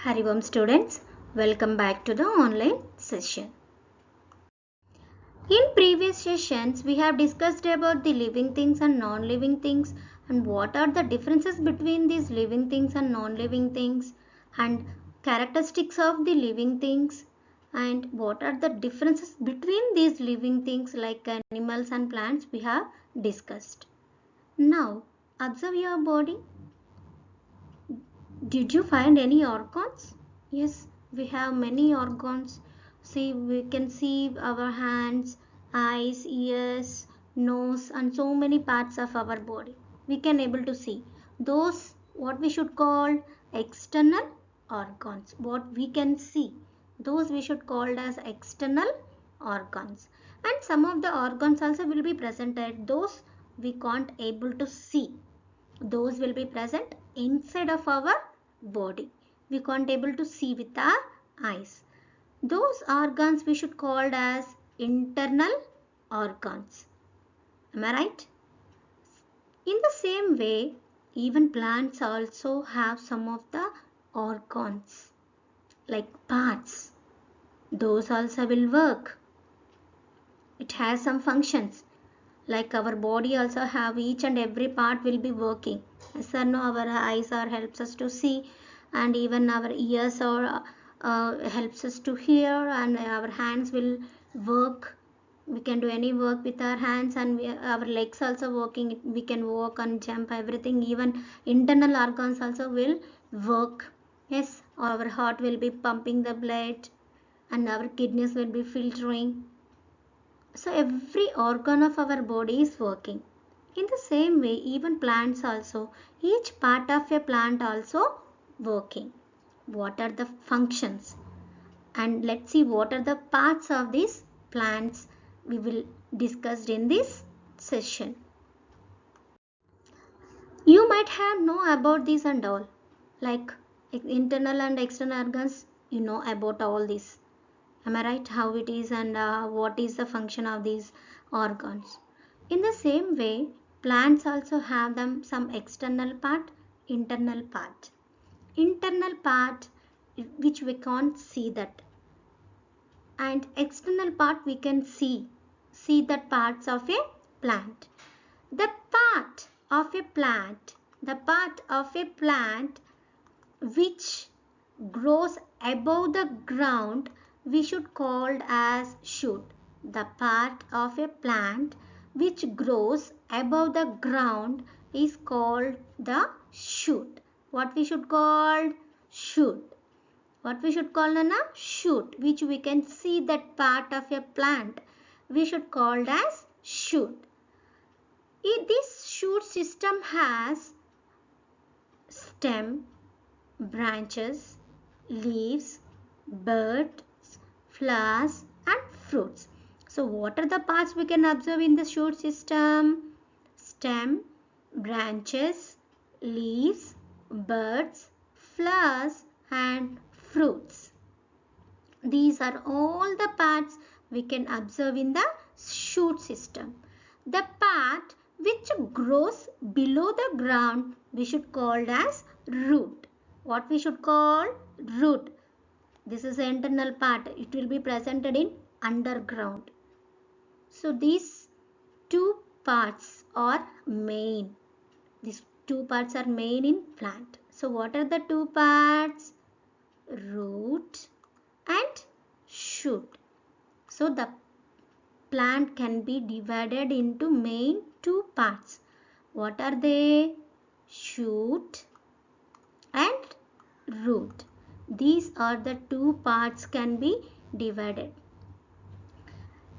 Hari Om students, welcome back to the online session. In previous sessions, we have discussed about the living things and non-living things and what are the differences between these living things and non-living things and characteristics of the living things and what are the differences between these living things like animals and plants we have discussed. Now, observe your body. Did you find any organs? Yes, we have many organs. See, we can see our hands, eyes, ears, nose, and so many parts of our body. We can able to see those what we should call external organs. What we can see, those we should call as external organs. And some of the organs also will be presented. Those we can't able to see. Those will be present inside of our body. We can't able to see with our eyes. Those organs we should call as internal organs. Am I right? In the same way, even plants also have some of the organs like parts. Those also will work. It has some functions. Like our body also have each and every part will be working. Yes or no, our eyes are helps us to see and even our ears are helps us to hear and our hands will work. We can do any work with our hands and our legs also working. We can walk and jump everything. Even internal organs also will work. Yes, our heart will be pumping the blood and our kidneys will be filtering. So every organ of our body is working. In the same way, even plants also, each part of a plant also working. What are the functions? And let's see what are the parts of these plants we will discuss in this session. You might have know about these and all. Like internal and external organs, you know about all this. Am I right? How it is and what is the function of these organs. In the same way, plants also have them some external part, internal part. Internal part which we can't see that, and external part we can see that parts of a plant. The part of a plant, the part of a plant which grows above the ground we should call as shoot. The part of a plant which grows above the ground is called the shoot. What we should call? Shoot. What we should call a shoot, which we can see that part of a plant we should call as shoot. This shoot system has stem, branches, leaves, buds, flowers and fruits. So what are the parts we can observe in the shoot system? Stem, branches, leaves, buds, flowers and fruits. These are all the parts we can observe in the shoot system. The part which grows below the ground we should call as root. What we should call? Root. This is the internal part. It will be presented in underground. So these two parts are main. These two parts are main in plant. So what are the two parts? Root and shoot. So the plant can be divided into main two parts. What are they? Shoot and root. These are the two parts can be divided.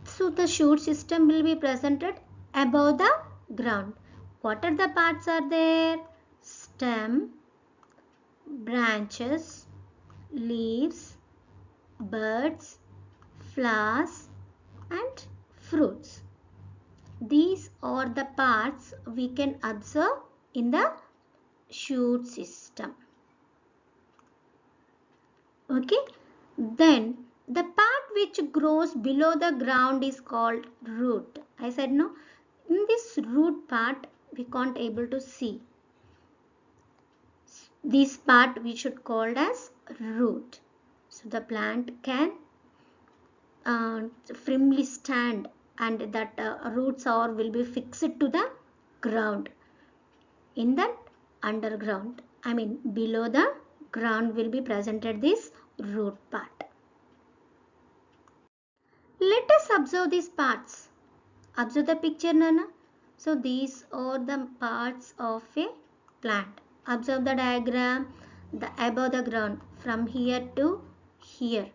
So the shoot system will be presented above the ground. What are the parts are there? Stem, branches, leaves, buds, flowers and fruits. These are the parts we can observe in the shoot system. Okay. Then the part which grows below the ground is called root. I said no. In this root part we can't able to see. This part we should call as root. So the plant can firmly stand, and that roots or will be fixed to the ground. In that underground, I mean below the ground, will be presented this root part. Let us observe these parts. Observe the picture, Nana. So these are the parts of a plant. Observe the diagram. The above the ground, from here to here,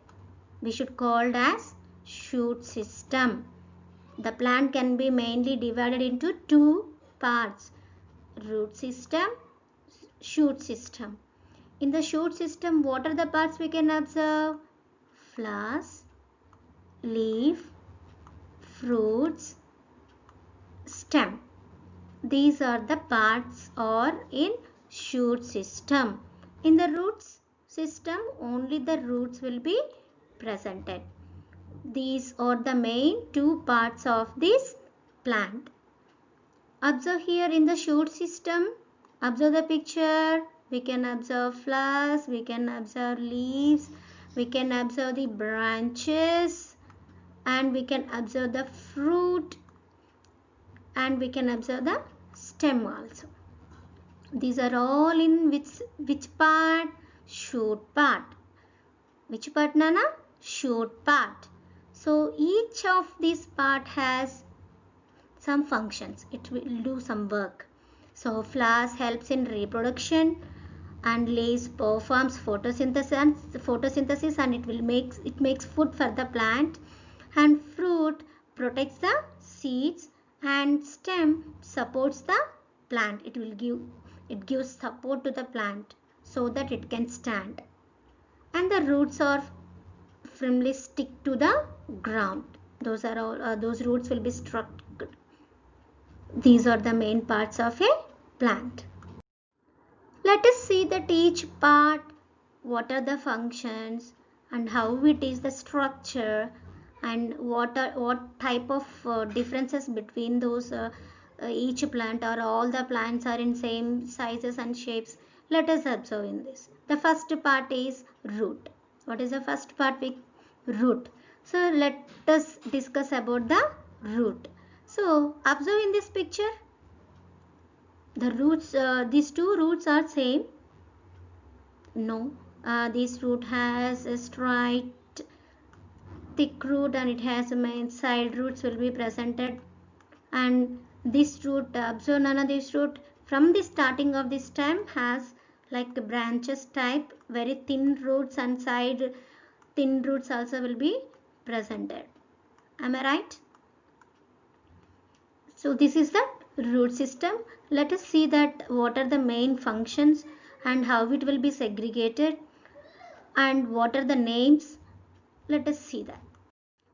we should call it as shoot system. The plant can be mainly divided into two parts: root system, shoot system. In the shoot system, what are the parts we can observe? Flowers, leaf, fruits, stem. These are the parts or in shoot system. In the roots system, only the roots will be presented. These are the main two parts of this plant. Observe here in the shoot system. Observe the picture. We can observe flowers, we can observe leaves, we can observe the branches, and we can observe the fruit, and we can observe the stem also. These are all in which part? Shoot part. Which part, Nana? Shoot part. So each of these part has some functions. It will do some work. So flowers helps in reproduction, and leaves performs photosynthesis, and it makes food for the plant, and fruit protects the seeds, and stem supports the plant. It gives support to the plant so that it can stand, and the roots are firmly stick to the ground. Those are all those roots will be struck. These are the main parts of a plant. Let us see that each part, what are the functions and how it is the structure, and what type of differences between those each plant, or all the plants are in same sizes and shapes. Let us observe in this. The first part is root. What is the first part? Root. So let us discuss about the root. So observe in this picture. The roots, these two roots are same. No, this root has a straight thick root, and it has a main side roots will be presented. And this root, observe Nana, this root from the starting of this stem has like branches type, very thin roots, and side thin roots also will be presented. Am I right? So this is the root system. Let us see that what are the main functions and how it will be segregated, and what are the names. Let us see that.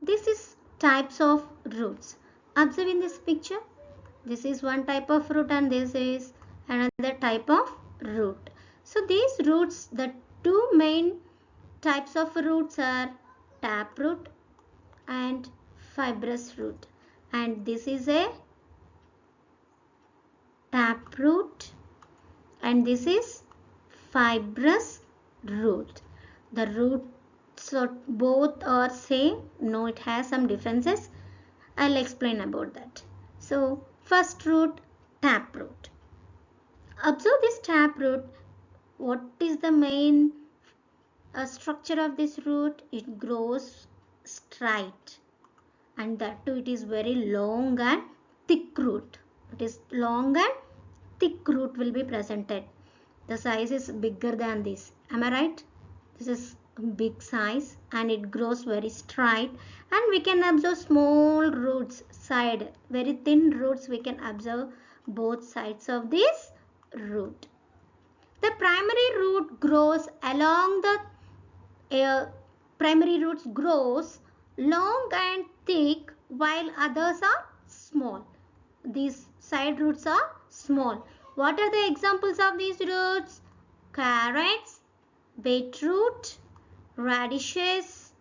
This is types of roots. Observe in this picture. This is one type of root, and this is another type of root. So these roots, the two main types of roots are taproot and fibrous root. And this is a taproot, and this is fibrous root. The roots are both are same. No, it has some differences. I'll explain about that. So first root, taproot. Observe this taproot. What is the main structure of this root? It grows straight, and that too it is very long and thick root. It is long and thick root will be presented. The size is bigger than this. Am I right? This is big size, and it grows very straight, and we can observe small roots side, very thin roots we can observe both sides of this root. The primary root grows along the primary roots grows long and thick, while others are small. These side roots are small. What are the examples of these roots? Carrots, beetroot, radishes,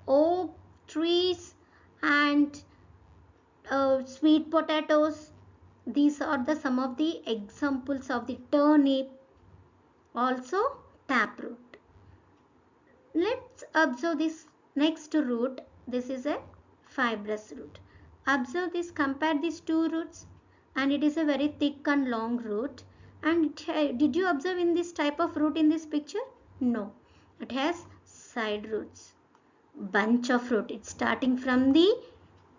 oak trees, and sweet potatoes. These are some of the examples of the turnip, also taproot. Let's observe this next root. This is a fibrous root. Observe this, compare these two roots, and it is a very thick and long root. And did you observe in this type of root in this picture? No, it has side roots, bunch of root. It's starting from the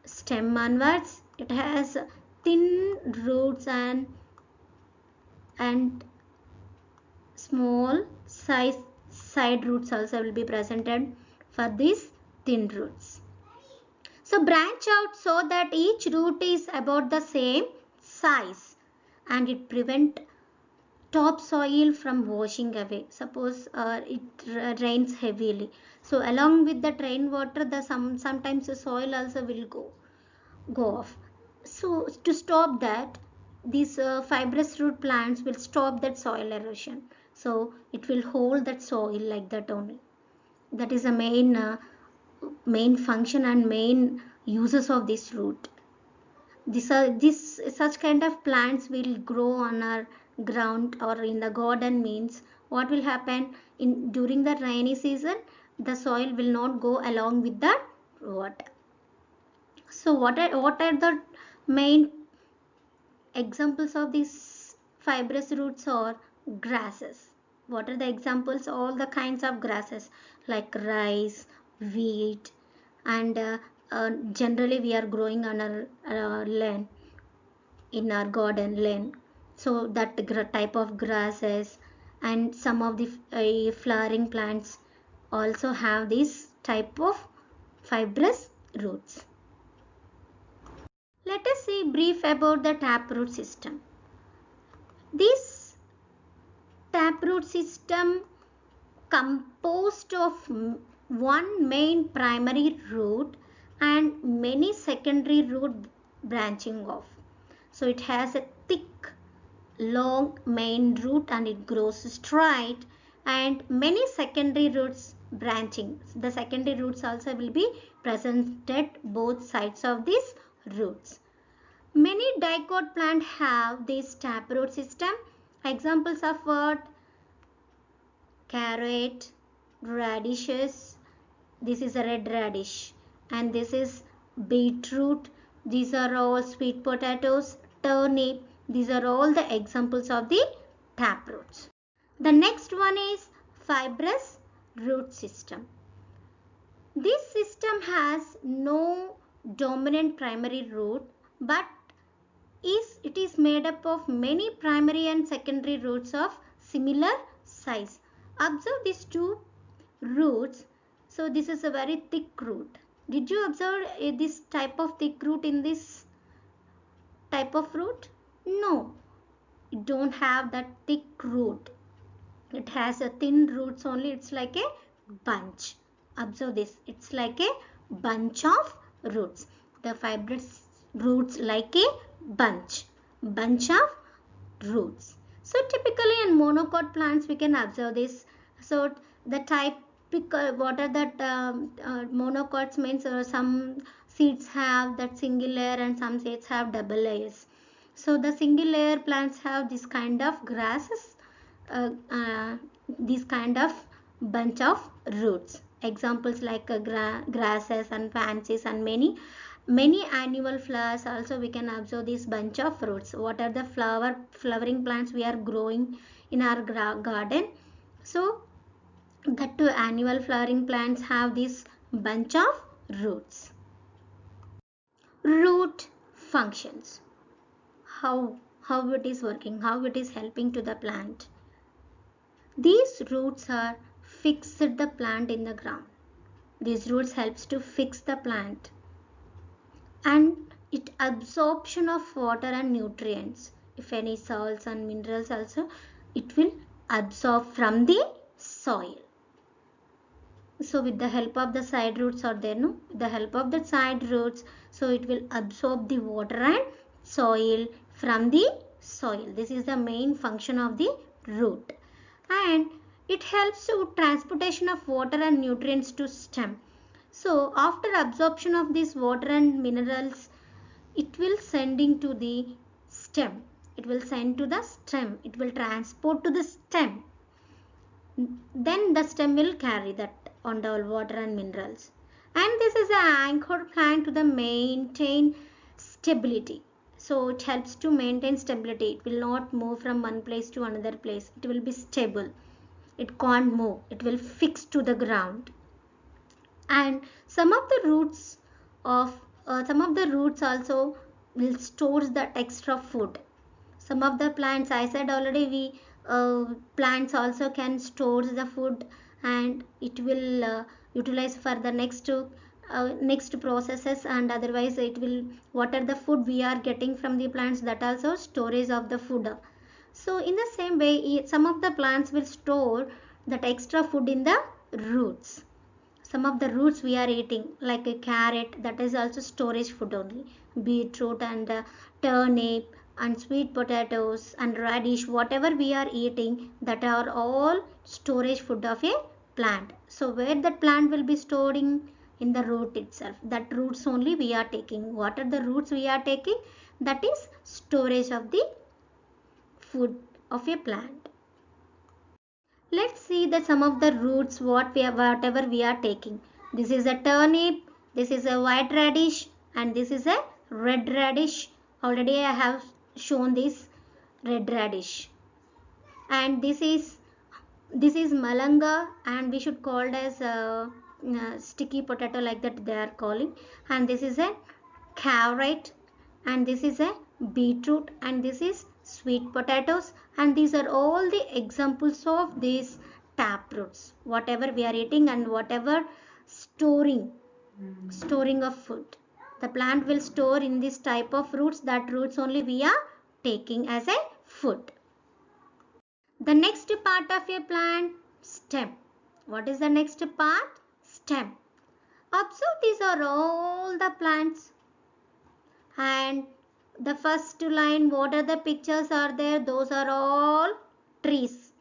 stem onwards. It has thin roots and small size side roots also will be presented for these thin roots. So branch out so that each root is about the same size, and it prevent topsoil from washing away. Suppose it rains heavily, so along with the rainwater, sometimes the soil also will go off. So to stop that, these fibrous root plants will stop that soil erosion. So it will hold that soil like that only. That is the main function and main uses of this root. This such kind of plants will grow on our ground or in the garden. Means what will happen in during the rainy season, the soil will not go along with the water. So what are the main examples of these fibrous roots? Or grasses. What are the examples? All the kinds of grasses like rice, wheat, and generally we are growing on our land, in our garden land. So that type of grasses, and some of the flowering plants also have this type of fibrous roots. Let us see brief about the taproot system. This taproot system composed of one main primary root and many secondary root branching off. So it has a thick long main root and it grows straight, and many secondary roots branching. The secondary roots also will be presented both sides of these roots. Many dicot plants have this taproot system. Examples of what? Carrot, radishes. This is a red radish, and this is beetroot. These are all sweet potatoes, turnip. These are all the examples of the taproots. The next one is fibrous root system. This system has no dominant primary root, but it is made up of many primary and secondary roots of similar size. Observe these two roots. So this is a very thick root. Did you observe this type of thick root in this type of root? No, it don't have that thick root. It has a thin roots only. It's like a bunch. Observe this. It's like a bunch of roots. The fibrous roots like a bunch of roots. So typically in monocot plants we can observe this. So the typical, what are that monocots means? Some seeds have that single layer and some seeds have double layers. So the single layer plants have this kind of grasses, this kind of bunch of roots. Examples like grasses and fancies and many annual flowers. Also we can observe this bunch of roots. What are the flowering plants we are growing in our garden? So that two annual flowering plants have this bunch of roots. Root functions. How it is working, how it is helping to the plant. These roots are fixed the plant in the ground. These roots helps to fix the plant, and it absorption of water and nutrients. If any salts and minerals also, it will absorb from the soil. So with the help of the side roots are there, no? With the help of the side roots, so it will absorb the water and soil from the soil. This is the main function of the root. And it helps to transportation of water and nutrients to stem. So after absorption of this water and minerals, it will sending to the stem. It will send to the stem. It will transport to the stem. then the stem will carry that on the water and minerals. And this is an anchor plant to the maintain stability. So it helps to maintain stability. It will not move from one place to another place. It will be stable. It can't move. It will fix to the ground. And some of the roots of some of the roots also will store that extra food. Some of the plants, I said already, we plants also can store the food, and it will utilize for the next processes, and otherwise it will, what are the food we are getting from the plants, that also storage of the food. So in the same way, some of the plants will store that extra food in the roots. Some of the roots we are eating, like a carrot, that is also storage food only. Beetroot and turnip and sweet potatoes and radish, whatever we are eating, that are all storage food of a plant. So where that plant will be storing? In the root itself. That roots only we are taking. What are the roots we are taking? That is storage of the food of a plant. Let's see the some of the roots whatever we are taking. This is a turnip, this is a white radish, and this is a red radish. Already I have shown this red radish. And this is malanga, and we should call it as sticky potato, like that they are calling. And this is a carrot, and this is a beetroot, and this is sweet potatoes, and these are all the examples of these tap roots, whatever we are eating and whatever storing of food. The plant will store in this type of roots. That roots only we are taking as a food. The next part of a plant, stem. What is the next part? Stem. Observe, these are all the plants. And the first line, what are the pictures are there? Those are all trees.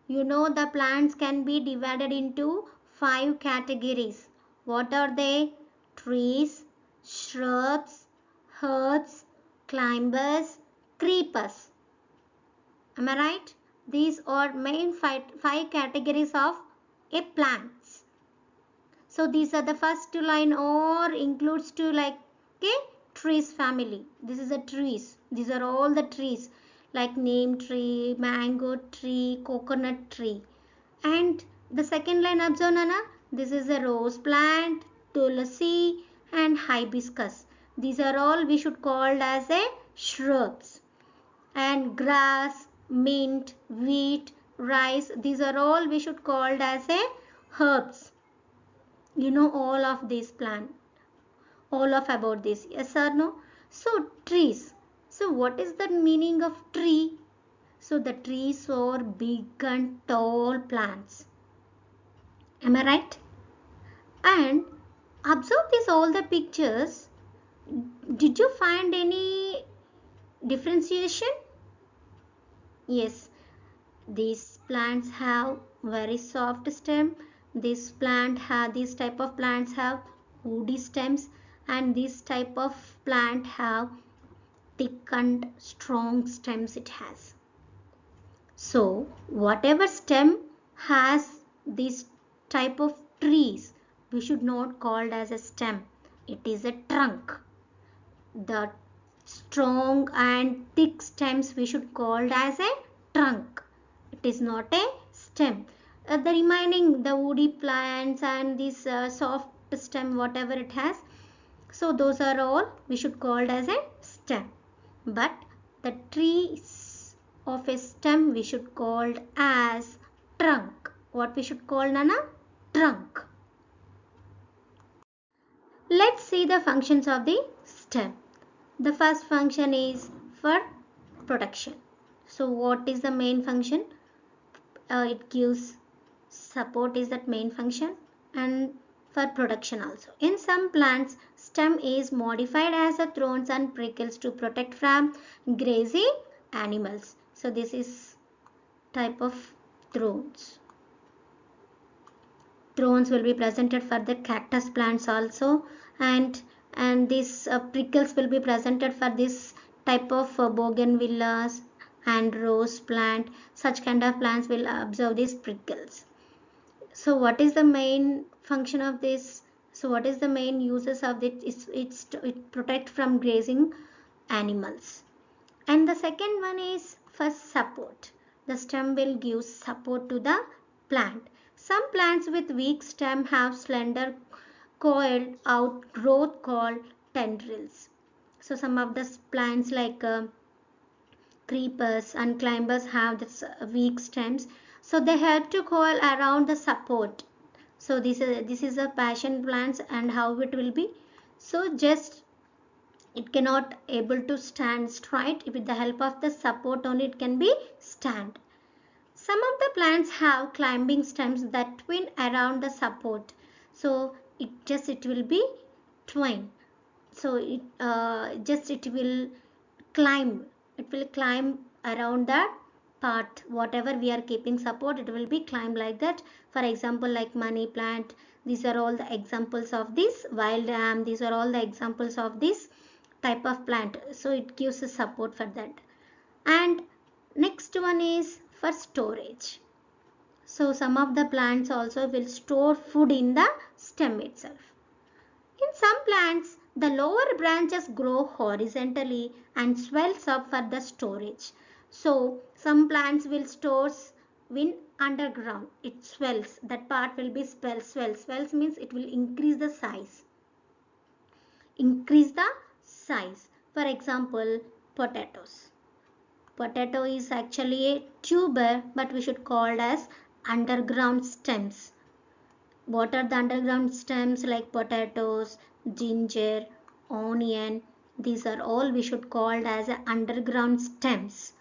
You know the plants can be divided into 5 categories. What are they? Trees, shrubs, herbs, climbers, creepers. Am I right? These are main five categories of a plants. So these are the first line, or includes to like trees family. This is a trees. These are all the trees, like neem tree, mango tree, coconut tree. And the second line, observe Nana, this is a rose plant, tulsi and hibiscus. These are all we should call as a shrubs. And grass, mint, wheat, rice, these are all we should call as a herbs. You know all of these plant, all of about this, yes or no? So trees. So what is the meaning of tree? So the trees are big and tall plants. Am I right? And observe this all the pictures. Did you find any differentiation? Yes. These plants have very soft stem. This type of plants have woody stems, and this type of plant have thick and strong stems it has. So whatever stem has this type of trees, we should not call it as a stem. It is a trunk. The strong and thick stems we should call it as a trunk. It is not a stem. The remaining, the woody plants and this soft stem, whatever it has, so those are all we should call it as a stem. But the trees of a stem we should call as trunk. What we should call, Nana? Trunk. Let's see the functions of the stem. The first function is for protection. So what is the main function? It gives support, is that main function, and for production also. In some plants, stem is modified as a thorns and prickles to protect from grazing animals. So this is type of thorns. Thorns will be presented for the cactus plants also, and these prickles will be presented for this type of bougainvilleas and rose plant, such kind of plants will absorb these prickles. So what is the main function of this? So what is the main uses of it? It protect from grazing animals. And the second one is for support. The stem will give support to the plant. Some plants with weak stem have slender coiled out growth called tendrils. So some of the plants like creepers and climbers have this weak stems, so they have to coil around the support. So this is a passion plants and how it will be. So just it cannot able to stand straight, with the help of the support only it can be stand. Some of the plants have climbing stems that twine around the support, so it will be twine. So it will climb, it will climb around that part, whatever we are keeping support, it will be climb like that. For example, like money plant, these are all the examples of this wild yam, these are all the examples of this type of plant, so it gives a support for that. And next one is for storage. So some of the plants also will store food in the stem itself. In some plants, the lower branches grow horizontally and swells up for the storage. So some plants will store in underground. It swells. That part will be swells. Swells means it will increase the size. Increase the size. For example, potatoes. Potato is actually a tuber, but we should call it as underground stems. What are the underground stems? Like potatoes, ginger, onion, these are all we should call as underground stems.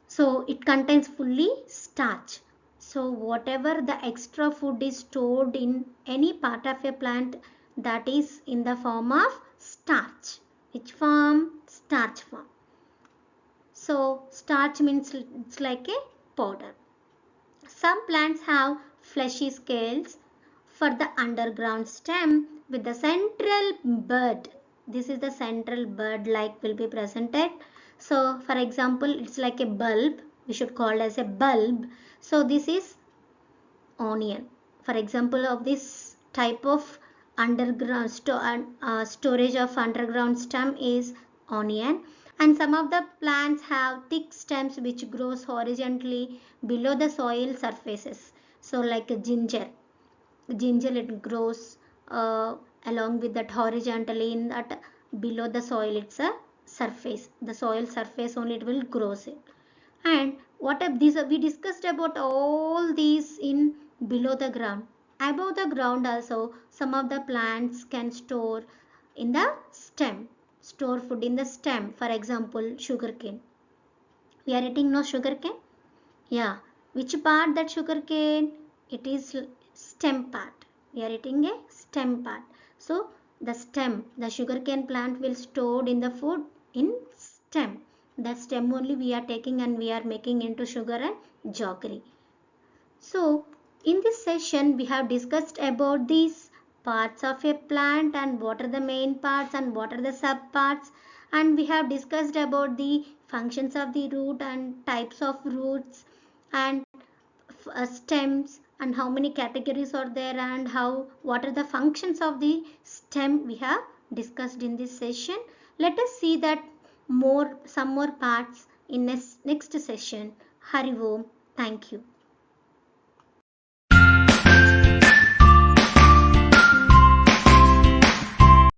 So it contains fully starch. So whatever the extra food is stored in any part of a plant, that is in the form of starch. Which form? Starch form. So starch means it's like a powder. Some plants have fleshy scales for the underground stem with the central bud. This is the central bud like will be presented. So for example, it's like a bulb. We should call it as a bulb. So this is onion. For example of this type of underground storage of underground stem is onion. And some of the plants have thick stems which grows horizontally below the soil surfaces. So like a ginger it grows along with that horizontally in that below the soil, it's a surface, the soil surface only it will grows it. And what if these we discussed about all these in below the ground. Above the ground also some of the plants can store in the stem, store food in the stem. For example, sugarcane. We are eating no sugarcane? Yeah. Which part that sugarcane? It is stem part. We are eating a stem part. So the stem, the sugarcane plant will stored in the food in stem. The stem only we are taking and we are making into sugar and jaggery. So in this session we have discussed about these parts of a plant and what are the main parts and what are the sub parts, and we have discussed about the functions of the root and types of roots and stems and how many categories are there and how what are the functions of the stem we have discussed in this session. Let us see that some more parts in next session. Hari Om. Thank you.